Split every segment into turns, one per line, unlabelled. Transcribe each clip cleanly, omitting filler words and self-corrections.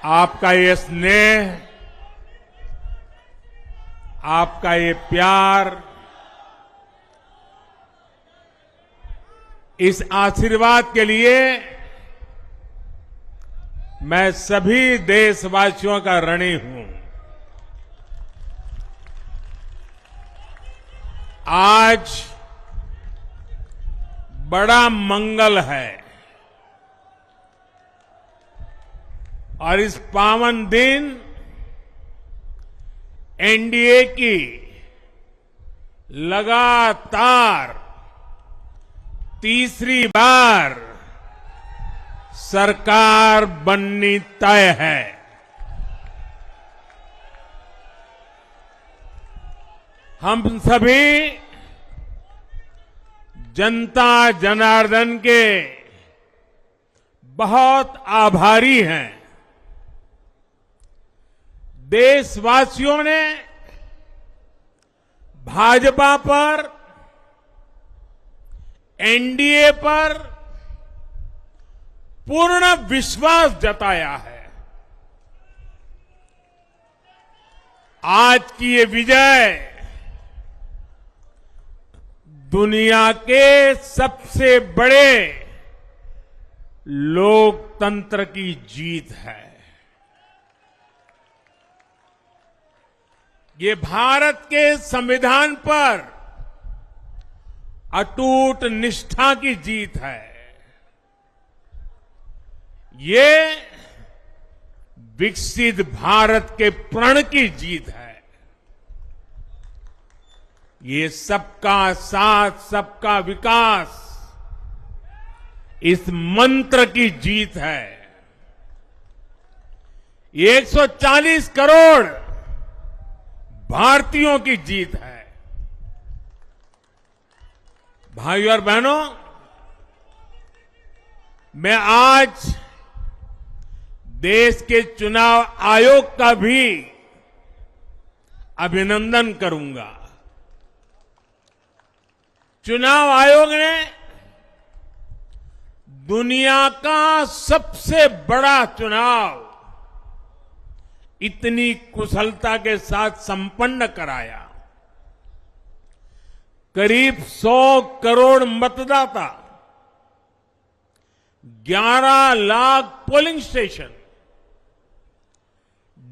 आपका ये स्नेह, आपका ये प्यार, इस आशीर्वाद के लिए मैं सभी देशवासियों का ऋणी हूं। आज बड़ा मंगल है और इस पावन दिन एनडीए की लगातार तीसरी बार सरकार बननी तय है। हम सभी जनता जनार्दन के बहुत आभारी हैं। देशवासियों ने भाजपा पर, एनडीए पर पूर्ण विश्वास जताया है। आज की ये विजय दुनिया के सबसे बड़े लोकतंत्र की जीत है। ये भारत के संविधान पर अटूट निष्ठा की जीत है। ये विकसित भारत के प्रण की जीत है। ये सबका साथ, सबका विकास, इस मंत्र की जीत है। ये 140 करोड़ भारतीयों की जीत है। भाइयों और बहनों, मैं आज देश के चुनाव आयोग का भी अभिनंदन करूंगा। चुनाव आयोग ने दुनिया का सबसे बड़ा चुनाव इतनी कुशलता के साथ संपन्न कराया। करीब 100 करोड़ मतदाता, 11 लाख पोलिंग स्टेशन,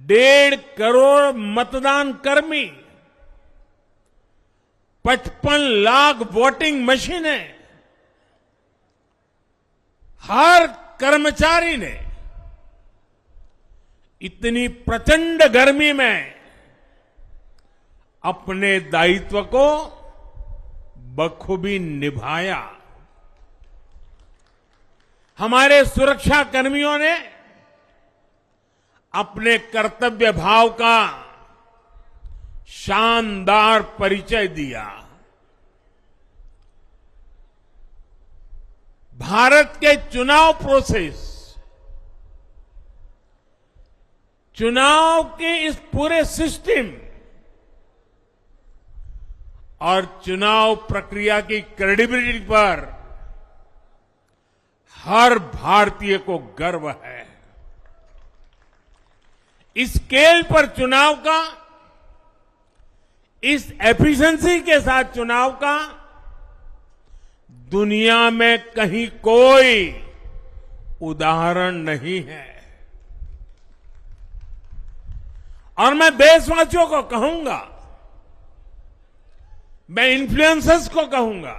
1.5 करोड़ मतदान कर्मी, 55 लाख वोटिंग मशीनें, हर कर्मचारी ने इतनी प्रचंड गर्मी में अपने दायित्व को बखूबी निभाया। हमारे सुरक्षा कर्मियों ने अपने कर्तव्य भाव का शानदार परिचय दिया। भारत के चुनाव प्रोसेस, चुनाव के इस पूरे सिस्टम और चुनाव प्रक्रिया की क्रेडिबिलिटी पर हर भारतीय को गर्व है। इस स्केल पर चुनाव का, इस एफिशिएंसी के साथ चुनाव का दुनिया में कहीं कोई उदाहरण नहीं है। और मैं देशवासियों को कहूंगा, मैं इन्फ्लुएंसर्स को कहूंगा,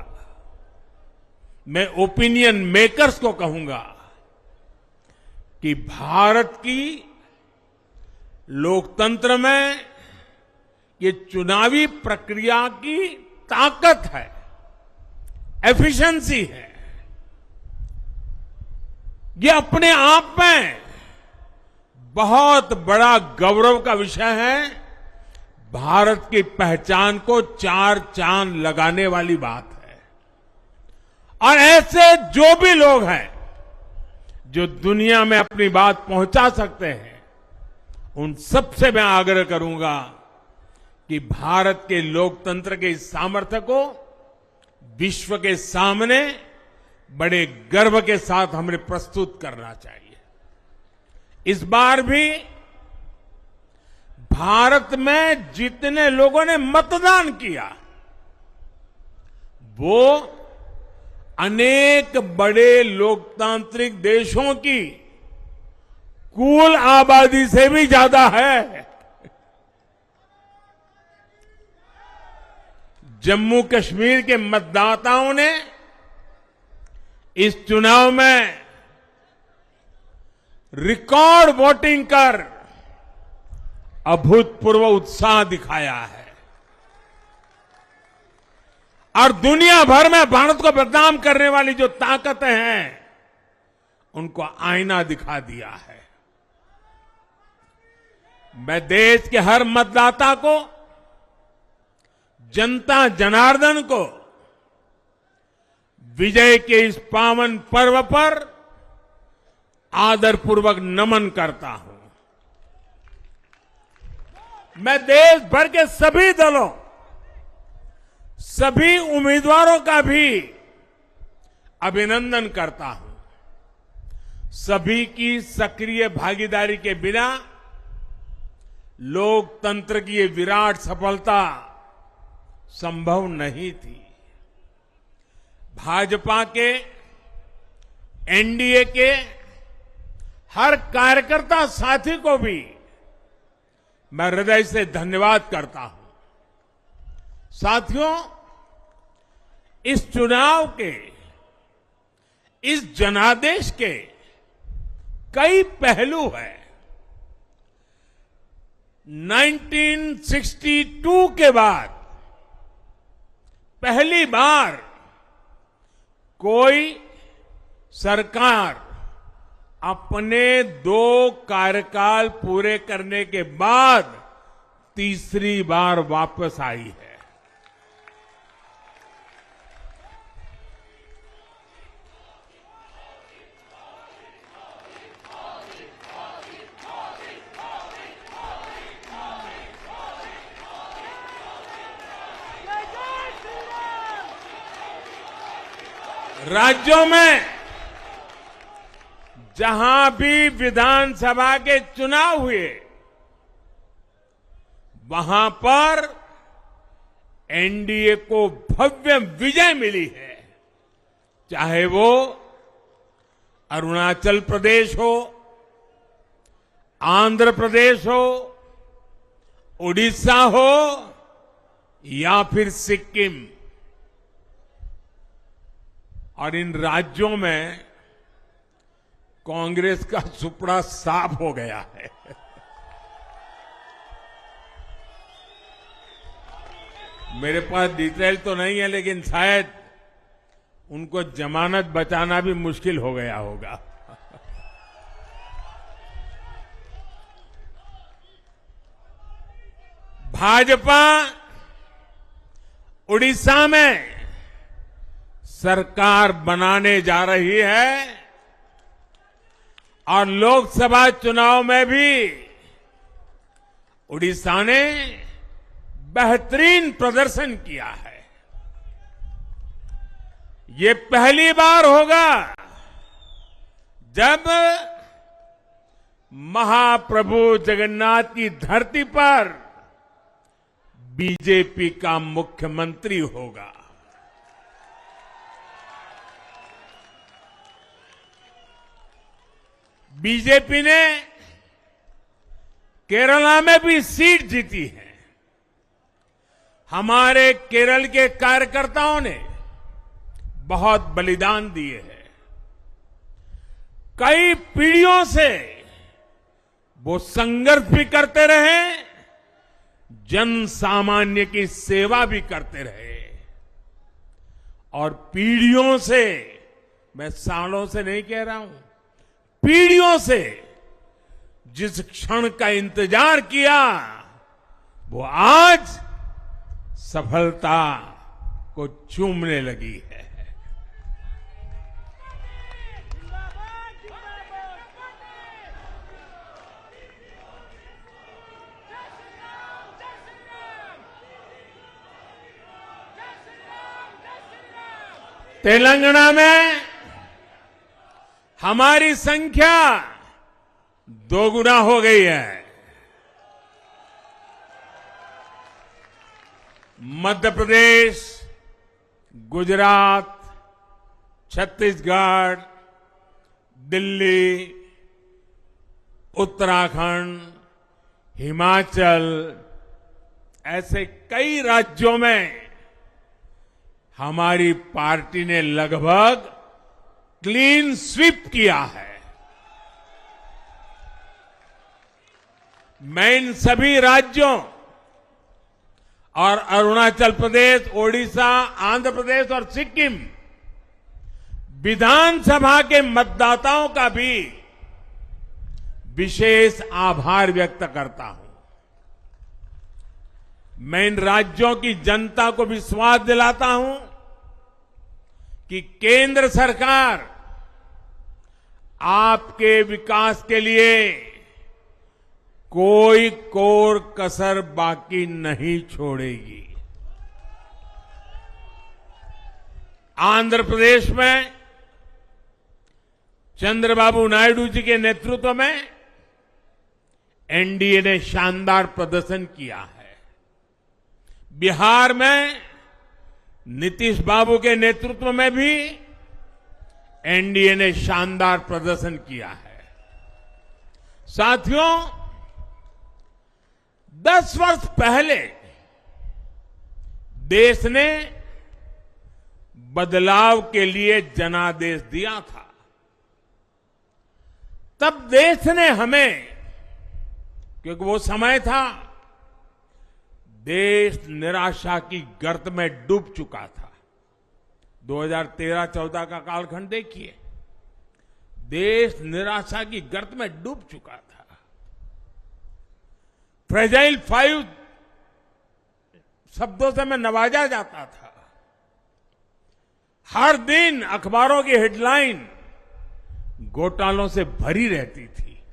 मैं ओपिनियन मेकर्स को कहूंगा कि भारत की लोकतंत्र में ये चुनावी प्रक्रिया की ताकत है, एफिशिएंसी है। ये अपने आप में बहुत बड़ा गौरव का विषय है। भारत की पहचान को 4 चांद लगाने वाली बात है। और ऐसे जो भी लोग हैं जो दुनिया में अपनी बात पहुंचा सकते हैं, उन सबसे मैं आग्रह करूंगा कि भारत के लोकतंत्र के इस सामर्थ्य को विश्व के सामने बड़े गर्व के साथ हमें प्रस्तुत करना चाहिए। इस बार भी भारत में जितने लोगों ने मतदान किया वो अनेक बड़े लोकतांत्रिक देशों की कुल आबादी से भी ज्यादा है। जम्मू कश्मीर के मतदाताओं ने इस चुनाव में रिकॉर्ड वोटिंग कर अभूतपूर्व उत्साह दिखाया है और दुनिया भर में भारत को बदनाम करने वाली जो ताकतें हैं उनको आईना दिखा दिया है। मैं देश के हर मतदाता को, जनता जनार्दन को विजय के इस पावन पर्व पर आदरपूर्वक नमन करता हूं। मैं देश भर के सभी दलों, सभी उम्मीदवारों का भी अभिनंदन करता हूं। सभी की सक्रिय भागीदारी के बिना लोकतंत्र की ये विराट सफलता संभव नहीं थी। भाजपा के, एनडीए के हर कार्यकर्ता साथी को भी मैं हृदय से धन्यवाद करता हूं। साथियों, इस चुनाव के, इस जनादेश के कई पहलू हैं। 1962 के बाद पहली बार कोई सरकार अपने 2 कार्यकाल पूरे करने के बाद तीसरी बार वापस आई है। राज्यों में जहां भी विधानसभा के चुनाव हुए वहां पर एनडीए को भव्य विजय मिली है। चाहे वो अरुणाचल प्रदेश हो, आंध्र प्रदेश हो, उड़ीसा हो या फिर सिक्किम। और इन राज्यों में कांग्रेस का सुपड़ा साफ हो गया है। मेरे पास डिटेल तो नहीं है, लेकिन शायद उनको जमानत बचाना भी मुश्किल हो गया होगा। भाजपा उड़ीसा में सरकार बनाने जा रही है और लोकसभा चुनाव में भी उड़ीसा ने बेहतरीन प्रदर्शन किया है। ये पहली बार होगा जब महाप्रभु जगन्नाथ की धरती पर बीजेपी का मुख्यमंत्री होगा। बीजेपी ने केरला में भी सीट जीती है। हमारे केरल के कार्यकर्ताओं ने बहुत बलिदान दिए हैं। कई पीढ़ियों से वो संघर्ष भी करते रहे, जन सामान्य की सेवा भी करते रहे और पीढ़ियों से, मैं सालों से नहीं कह रहा हूं, पीढ़ियों से जिस क्षण का इंतजार किया वो आज सफलता को चूमने लगी है। तेलंगाना में हमारी संख्या दोगुना हो गई है। मध्य प्रदेश, गुजरात, छत्तीसगढ़, दिल्ली, उत्तराखंड, हिमाचल, ऐसे कई राज्यों में हमारी पार्टी ने लगभग क्लीन स्वीप किया है। मैं इन सभी राज्यों और अरुणाचल प्रदेश, ओडिशा, आंध्र प्रदेश और सिक्किम विधानसभा के मतदाताओं का भी विशेष आभार व्यक्त करता हूं। मैं इन राज्यों की जनता को विश्वास दिलाता हूं कि केंद्र सरकार आपके विकास के लिए कोई कोर कसर बाकी नहीं छोड़ेगी। आंध्र प्रदेश में चंद्रबाबू नायडू जी के नेतृत्व में एनडीए ने शानदार प्रदर्शन किया है। बिहार में नीतीश बाबू के नेतृत्व में भी एनडीए ने शानदार प्रदर्शन किया है। साथियों, 10 वर्ष पहले देश ने बदलाव के लिए जनादेश दिया था। तब देश ने हमें, क्योंकि वो समय था देश निराशा की गर्त में डूब चुका था। 2013-14 का कालखंड देखिए, देश निराशा की गर्त में डूब चुका था। फ्रेजाइल 5 शब्दों से मैं नवाजा जाता था। हर दिन अखबारों की हेडलाइन घोटालों से भरी रहती थी।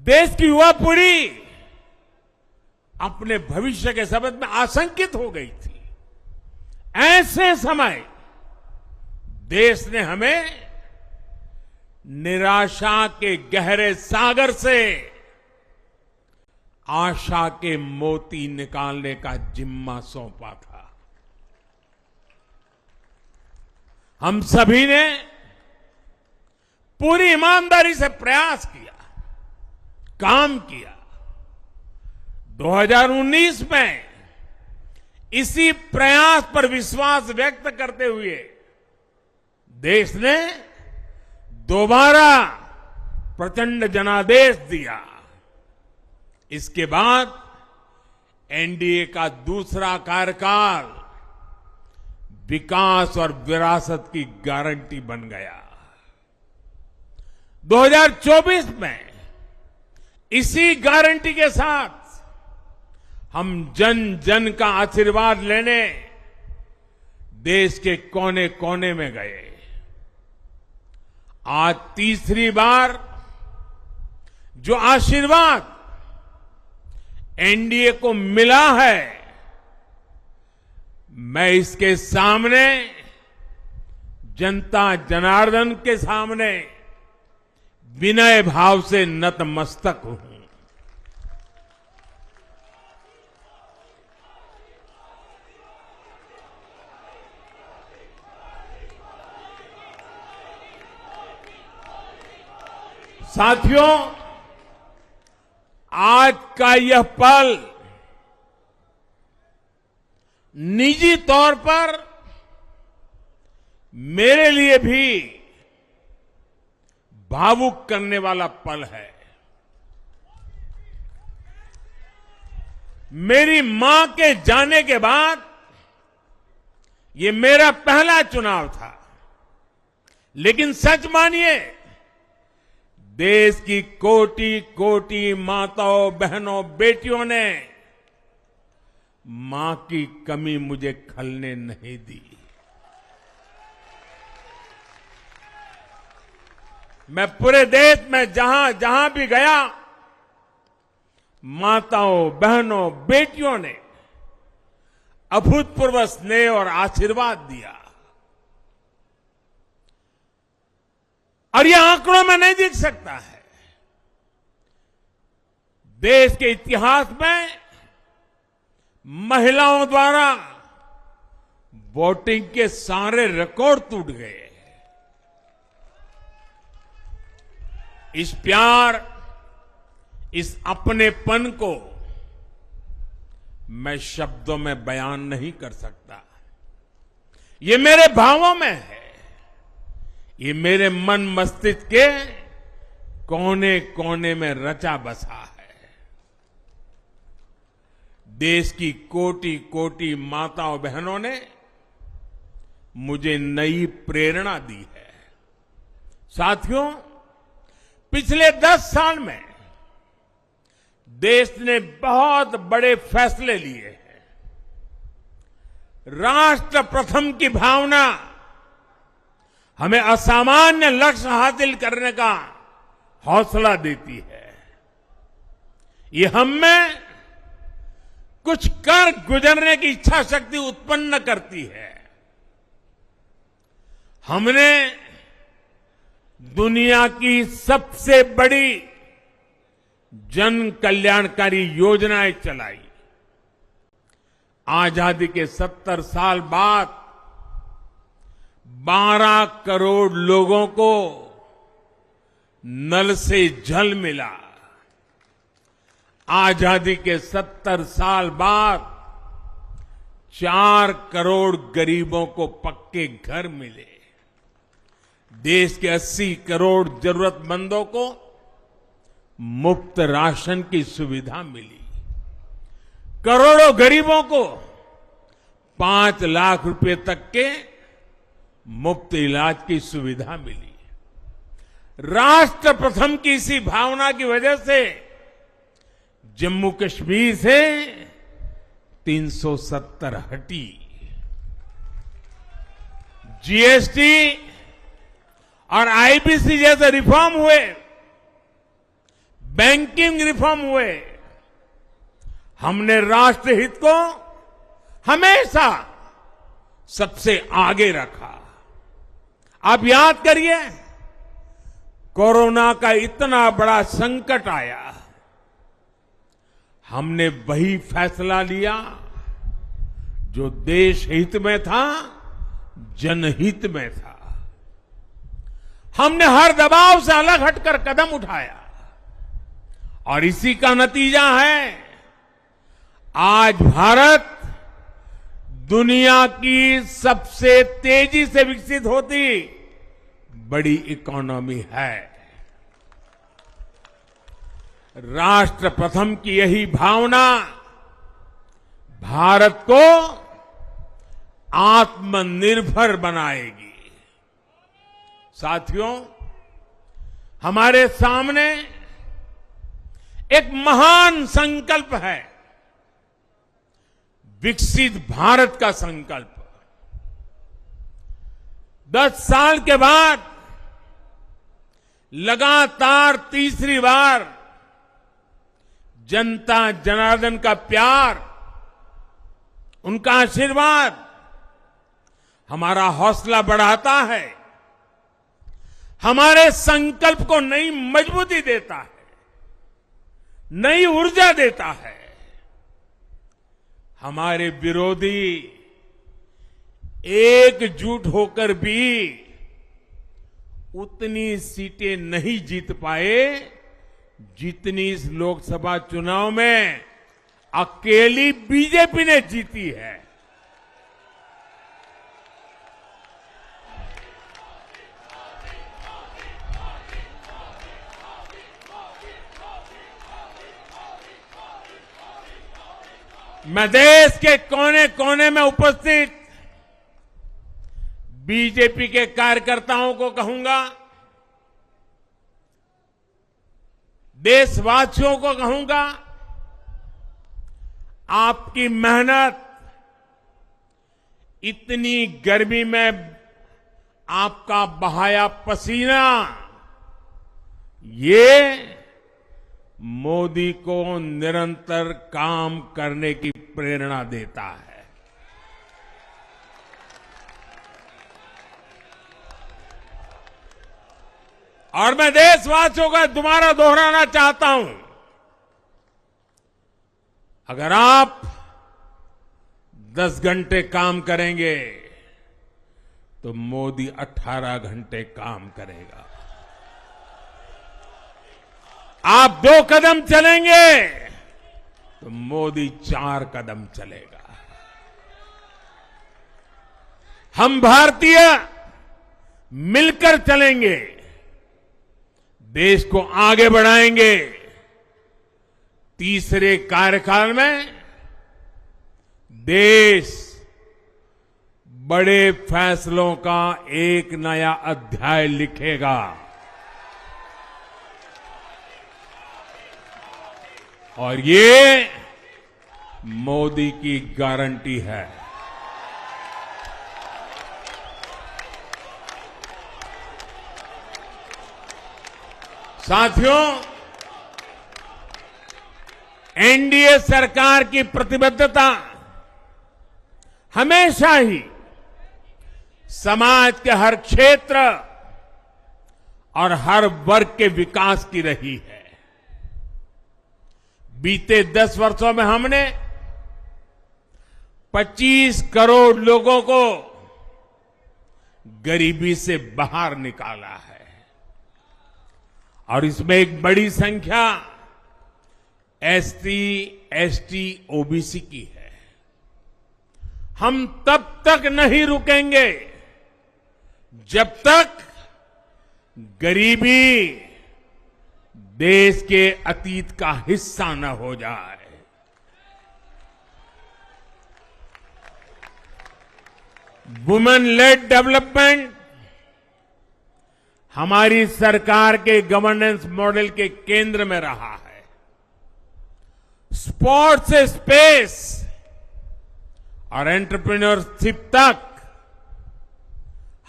देश की युवा पीढ़ी अपने भविष्य के संबंध में आशंकित हो गई थी। ऐसे समय देश ने हमें निराशा के गहरे सागर से आशा के मोती निकालने का जिम्मा सौंपा था। हम सभी ने पूरी ईमानदारी से प्रयास किया, काम किया। 2019 में इसी प्रयास पर विश्वास व्यक्त करते हुए देश ने दोबारा प्रचंड जनादेश दिया। इसके बाद एनडीए का दूसरा कार्यकाल विकास और विरासत की गारंटी बन गया। 2024 में इसी गारंटी के साथ हम जन जन का आशीर्वाद लेने देश के कोने कोने में गए। आज तीसरी बार जो आशीर्वाद एनडीए को मिला है, मैं इसके सामने, जनता जनार्दन के सामने विनय भाव से नतमस्तक हूं। साथियों, आज का यह पल निजी तौर पर मेरे लिए भी भावुक करने वाला पल है। मेरी मां के जाने के बाद ये मेरा पहला चुनाव था, लेकिन सच मानिए, देश की कोटि कोटि माताओं, बहनों, बेटियों ने मां की कमी मुझे खलने नहीं दी। मैं पूरे देश में जहां जहां भी गया, माताओं, बहनों, बेटियों ने अभूतपूर्व स्नेह और आशीर्वाद दिया। और यह आंकड़ों में नहीं दिख सकता है। देश के इतिहास में महिलाओं द्वारा वोटिंग के सारे रिकॉर्ड टूट गए। इस प्यार, इस अपनेपन को मैं शब्दों में बयान नहीं कर सकता। ये मेरे भावों में है, ये मेरे मन मस्तिष्क के कोने कोने में रचा बसा है। देश की कोटि कोटि माताओं बहनों ने मुझे नई प्रेरणा दी है। साथियों, पिछले 10 साल में देश ने बहुत बड़े फैसले लिए हैं। राष्ट्र प्रथम की भावना हमें असामान्य लक्ष्य हासिल करने का हौसला देती है। ये हम में कुछ कर गुजरने की इच्छा शक्ति उत्पन्न करती है। हमने दुनिया की सबसे बड़ी जन कल्याणकारी योजनाएं चलाई। आजादी के 70 साल बाद 12 करोड़ लोगों को नल से जल मिला। आजादी के 70 साल बाद 4 करोड़ गरीबों को पक्के घर मिले। देश के 80 करोड़ जरूरतमंदों को मुफ्त राशन की सुविधा मिली। करोड़ों गरीबों को 5 लाख रुपए तक के मुफ्त इलाज की सुविधा मिली। राष्ट्र प्रथम की इसी भावना की वजह से जम्मू कश्मीर से 370 हटी। जीएसटी और आईबीसी जैसे रिफॉर्म हुए, बैंकिंग रिफॉर्म हुए। हमने राष्ट्रहित को हमेशा सबसे आगे रखा। आप याद करिए, कोरोना का इतना बड़ा संकट आया, हमने वही फैसला लिया जो देश हित में था, जनहित में था। हमने हर दबाव से अलग हटकर कदम उठाया और इसी का नतीजा है आज भारत दुनिया की सबसे तेजी से विकसित होती बड़ी इकोनॉमी है। राष्ट्र प्रथम की यही भावना भारत को आत्मनिर्भर बनाएगी। साथियों, हमारे सामने एक महान संकल्प है, विकसित भारत का संकल्प। 10 साल के बाद लगातार तीसरी बार जनता जनार्दन का प्यार, उनका आशीर्वाद हमारा हौसला बढ़ाता है, हमारे संकल्प को नई मजबूती देता है, नई ऊर्जा देता है। हमारे विरोधी एकजुट होकर भी उतनी सीटें नहीं जीत पाए जितनी इस लोकसभा चुनाव में अकेली बीजेपी ने जीती है। मैं देश के कोने कोने में उपस्थित बीजेपी के कार्यकर्ताओं को कहूंगा, देशवासियों को कहूंगा, आपकी मेहनत, इतनी गर्मी में आपका बहाया पसीना, ये मोदी को निरंतर काम करने की प्रेरणा देता है। और मैं देशवासियों का दोबारा दोहराना चाहता हूं, अगर आप 10 घंटे काम करेंगे तो मोदी 18 घंटे काम करेगा। आप 2 कदम चलेंगे तो मोदी 4 कदम चलेगा। हम भारतीय मिलकर चलेंगे, देश को आगे बढ़ाएंगे। तीसरे कार्यकाल में देश बड़े फैसलों का एक नया अध्याय लिखेगा और ये मोदी की गारंटी है। साथियों, एनडीए सरकार की प्रतिबद्धता हमेशा ही समाज के हर क्षेत्र और हर वर्ग के विकास की रही है। बीते 10 वर्षों में हमने 25 करोड़ लोगों को गरीबी से बाहर निकाला है और इसमें एक बड़ी संख्या एसटी, एसटी, ओबीसी की है। हम तब तक नहीं रुकेंगे जब तक गरीबी देश के अतीत का हिस्सा न हो जाए। वुमेन लेड डेवलपमेंट हमारी सरकार के गवर्नेंस मॉडल के केंद्र में रहा है। स्पोर्ट्स से स्पेस और एंटरप्रेन्योरशिप तक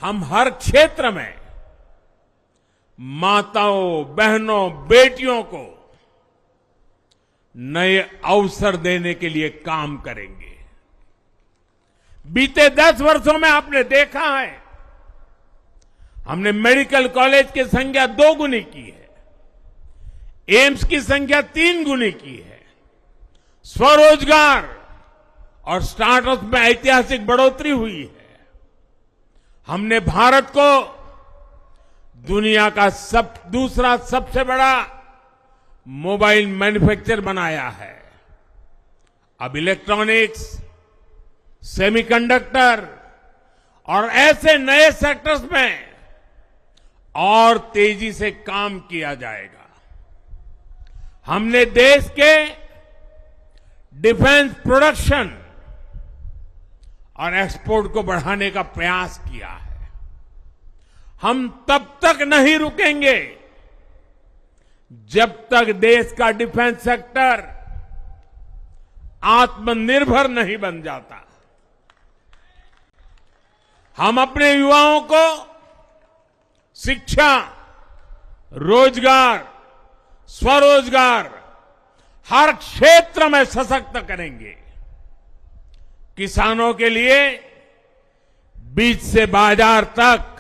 हम हर क्षेत्र में माताओं, बहनों, बेटियों को नए अवसर देने के लिए काम करेंगे। बीते 10 वर्षों में आपने देखा है, हमने मेडिकल कॉलेज की संख्या 2 गुनी की है, एम्स की संख्या 3 गुनी की है, स्वरोजगार और स्टार्टअप में ऐतिहासिक बढ़ोतरी हुई है। हमने भारत को दुनिया का दूसरा सबसे बड़ा मोबाइल मैन्युफैक्चर बनाया है। अब इलेक्ट्रॉनिक्स, सेमीकंडक्टर और ऐसे नए सेक्टर्स में और तेजी से काम किया जाएगा। हमने देश के डिफेंस प्रोडक्शन और एक्सपोर्ट को बढ़ाने का प्रयास किया है। हम तब तक नहीं रुकेंगे जब तक देश का डिफेंस सेक्टर आत्मनिर्भर नहीं बन जाता। हम अपने युवाओं को शिक्षा, रोजगार, स्वरोजगार हर क्षेत्र में सशक्त करेंगे। किसानों के लिए बीज से बाजार तक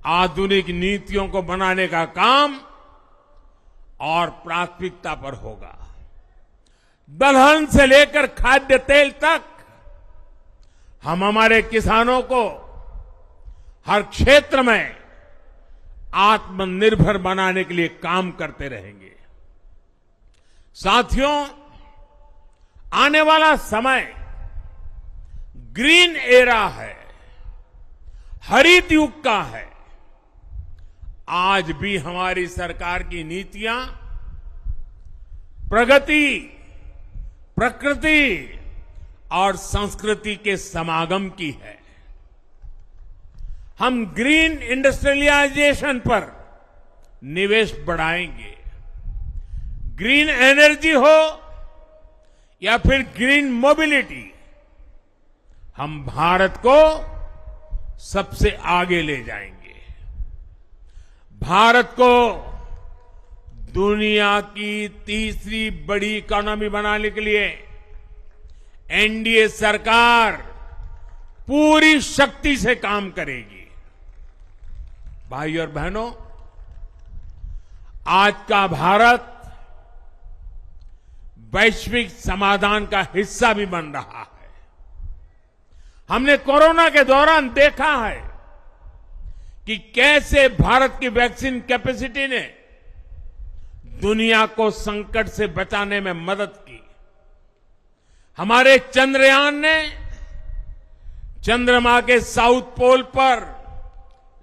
आधुनिक नीतियों को बनाने का काम और प्राथमिकता पर होगा। दलहन से लेकर खाद्य तेल तक हम हमारे किसानों को हर क्षेत्र में आत्मनिर्भर बनाने के लिए काम करते रहेंगे। साथियों, आने वाला समय ग्रीन एरा है, हरित युग का है। आज भी हमारी सरकार की नीतियां प्रगति, प्रकृति और संस्कृति के समागम की है। हम ग्रीन इंडस्ट्रियलाइजेशन पर निवेश बढ़ाएंगे। ग्रीन एनर्जी हो या फिर ग्रीन मोबिलिटी, हम भारत को सबसे आगे ले जाएंगे। भारत को दुनिया की तीसरी बड़ी इकोनॉमी बनाने के लिए एनडीए सरकार पूरी शक्ति से काम करेगी। भाई और बहनों, आज का भारत वैश्विक समाधान का हिस्सा भी बन रहा है। हमने कोरोना के दौरान देखा है कि कैसे भारत की वैक्सीन कैपेसिटी ने दुनिया को संकट से बचाने में मदद की। हमारे चंद्रयान ने चंद्रमा के साउथ पोल पर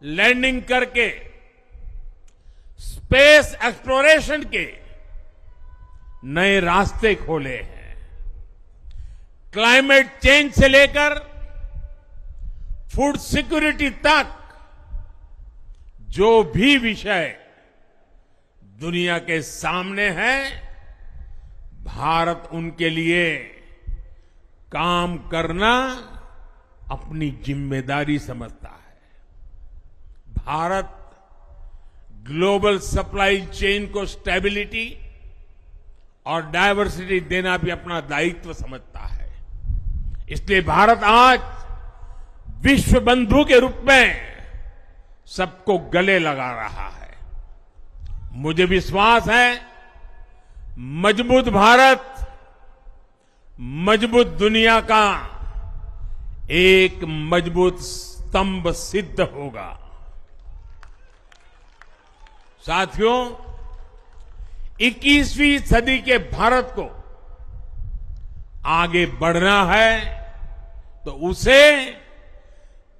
लैंडिंग करके स्पेस एक्सप्लोरेशन के नए रास्ते खोले हैं। क्लाइमेट चेंज से लेकर फूड सिक्योरिटी तक जो भी विषय दुनिया के सामने है, भारत उनके लिए काम करना अपनी जिम्मेदारी समझता है। भारत ग्लोबल सप्लाई चेन को स्टेबिलिटी और डायवर्सिटी देना भी अपना दायित्व समझता है। इसलिए भारत आज विश्व बंधु के रूप में सबको गले लगा रहा है। मुझे विश्वास है मजबूत भारत मजबूत दुनिया का एक मजबूत स्तंभ सिद्ध होगा। साथियों, 21वीं सदी के भारत को आगे बढ़ना है तो उसे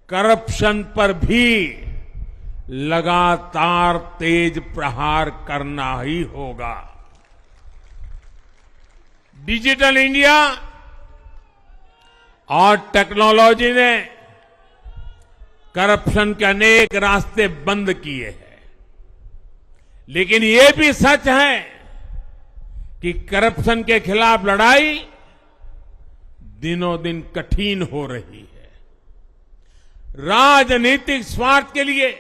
करप्शन पर भी लगातार तेज प्रहार करना ही होगा। डिजिटल इंडिया और टेक्नोलॉजी ने करप्शन के अनेक रास्ते बंद किए हैं, लेकिन ये भी सच है कि करप्शन के खिलाफ लड़ाई दिनों दिन कठिन हो रही है। राजनीतिक स्वार्थ के लिए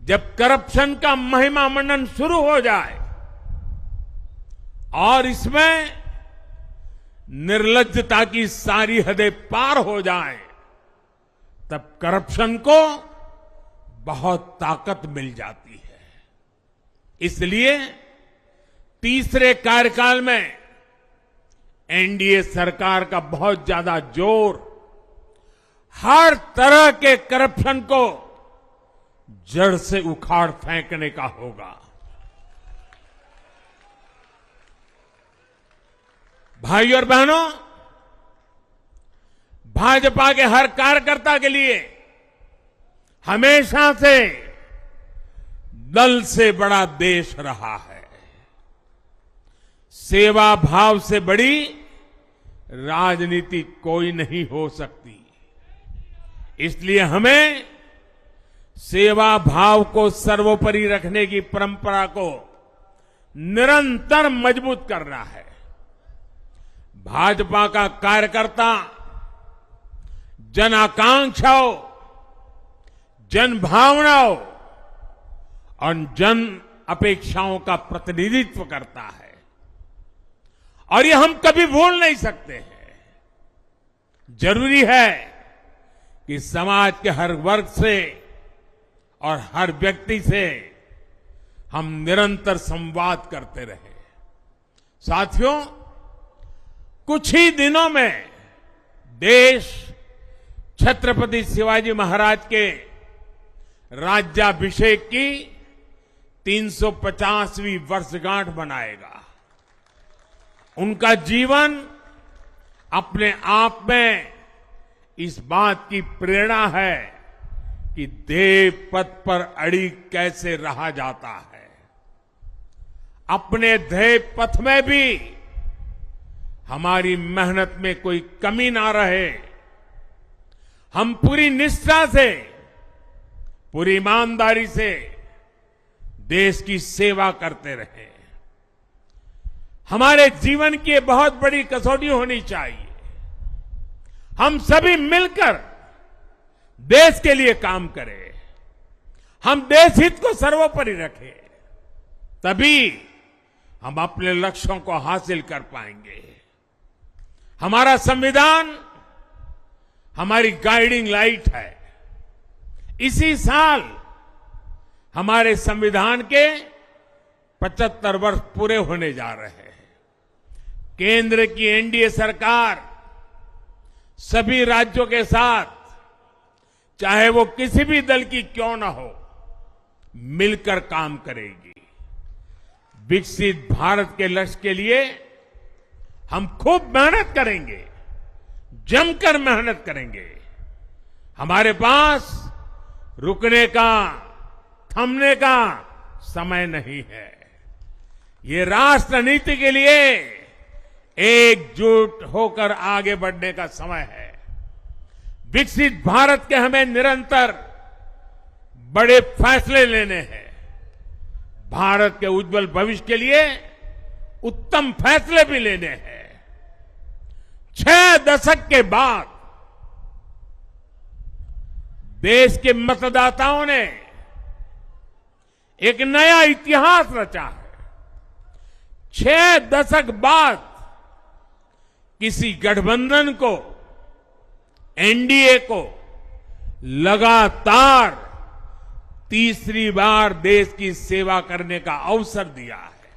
जब करप्शन का महिमा मंडन शुरू हो जाए और इसमें निर्लज्जता की सारी हदें पार हो जाए, तब करप्शन को बहुत ताकत मिल जाती है। इसलिए तीसरे कार्यकाल में एनडीए सरकार का बहुत ज्यादा जोर हर तरह के करप्शन को जड़ से उखाड़ फेंकने का होगा। भाइयों और बहनों, भाजपा के हर कार्यकर्ता के लिए हमेशा से दल से बड़ा देश रहा है। सेवा भाव से बड़ी राजनीति कोई नहीं हो सकती। इसलिए हमें सेवा भाव को सर्वोपरि रखने की परंपरा को निरंतर मजबूत करना है। भाजपा का कार्यकर्ता जन आकांक्षाओं, जन भावनाओं और जन अपेक्षाओं का प्रतिनिधित्व करता है और ये हम कभी भूल नहीं सकते हैं। जरूरी है कि समाज के हर वर्ग से और हर व्यक्ति से हम निरंतर संवाद करते रहे। साथियों, कुछ ही दिनों में देश छत्रपति शिवाजी महाराज के राज्याभिषेक की 350वीं वर्षगांठ मनाएगा। उनका जीवन अपने आप में इस बात की प्रेरणा है कि ध्येय पथ पर अड़ी कैसे रहा जाता है। अपने ध्येय पथ में भी हमारी मेहनत में कोई कमी ना रहे। हम पूरी निष्ठा से, पूरी ईमानदारी से देश की सेवा करते रहे। हमारे जीवन की बहुत बड़ी कसौटी होनी चाहिए। हम सभी मिलकर देश के लिए काम करें, हम देश हित को सर्वोपरि रखें, तभी हम अपने लक्ष्यों को हासिल कर पाएंगे। हमारा संविधान हमारी गाइडिंग लाइट है। इसी साल हमारे संविधान के 75 वर्ष पूरे होने जा रहे हैं। केंद्र की एनडीए सरकार सभी राज्यों के साथ, चाहे वो किसी भी दल की क्यों ना हो, मिलकर काम करेगी। विकसित भारत के लक्ष्य के लिए हम खूब मेहनत करेंगे, जमकर मेहनत करेंगे। हमारे पास रुकने का, थमने का समय नहीं है। ये राष्ट्र नीति के लिए एकजुट होकर आगे बढ़ने का समय है। विकसित भारत के हमें निरंतर बड़े फैसले लेने हैं। भारत के उज्जवल भविष्य के लिए उत्तम फैसले भी लेने हैं। 6 दशक के बाद देश के मतदाताओं ने एक नया इतिहास रचा है। 6 दशक बाद किसी गठबंधन को, एनडीए को लगातार तीसरी बार देश की सेवा करने का अवसर दिया है।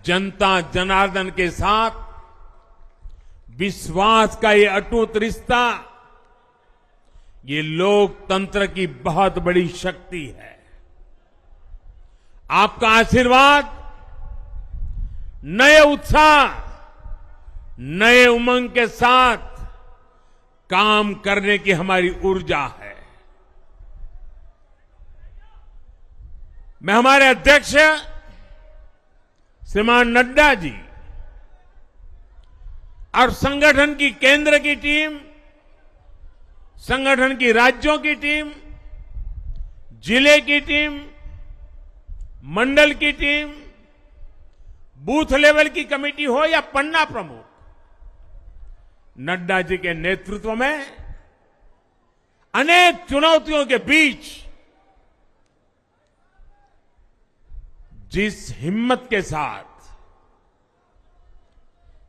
जनता जनार्दन के साथ विश्वास का ये अटूट रिश्ता, ये लोकतंत्र की बहुत बड़ी शक्ति है। आपका आशीर्वाद नए उत्साह, नए उमंग के साथ काम करने की हमारी ऊर्जा है। मैं हमारे अध्यक्ष श्रीमान नड्डा जी और संगठन की केंद्र की टीम, संगठन की राज्यों की टीम, जिले की टीम, मंडल की टीम, बूथ लेवल की कमेटी हो या पन्ना प्रमुख, नड्डा जी के नेतृत्व में अनेक चुनौतियों के बीच जिस हिम्मत के साथ,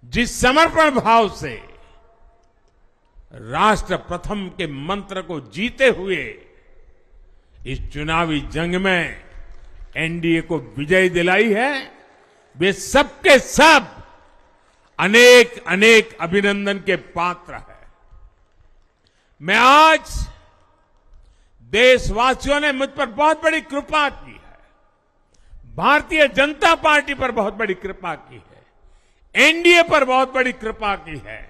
जिस समर्पण भाव से राष्ट्र प्रथम के मंत्र को जीते हुए इस चुनावी जंग में एनडीए को विजय दिलाई है, वे सबके सब अनेक अनेक अभिनंदन के पात्र हैं। मैं आज देशवासियों ने मुझ पर बहुत बड़ी कृपा की है, भारतीय जनता पार्टी पर बहुत बड़ी कृपा की है, एनडीए पर बहुत बड़ी कृपा की है।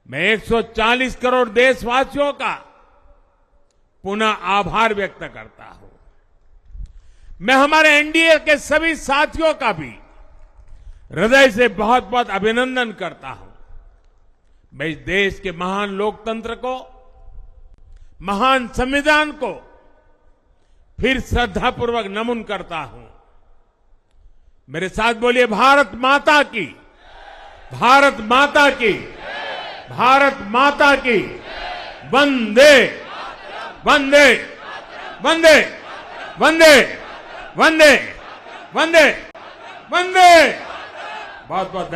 मैं 140 करोड़ देशवासियों का पुनः आभार व्यक्त करता हूं। मैं हमारे एनडीए के सभी साथियों का भी हृदय से बहुत बहुत अभिनंदन करता हूं। मैं इस देश के महान लोकतंत्र को, महान संविधान को फिर श्रद्धापूर्वक नमन करता हूं। मेरे साथ बोलिए, भारत माता की, भारत माता की, भारत माता की, वंदे वंदे वंदे वंदे वंदे वंदे वंदे। बहुत बहुत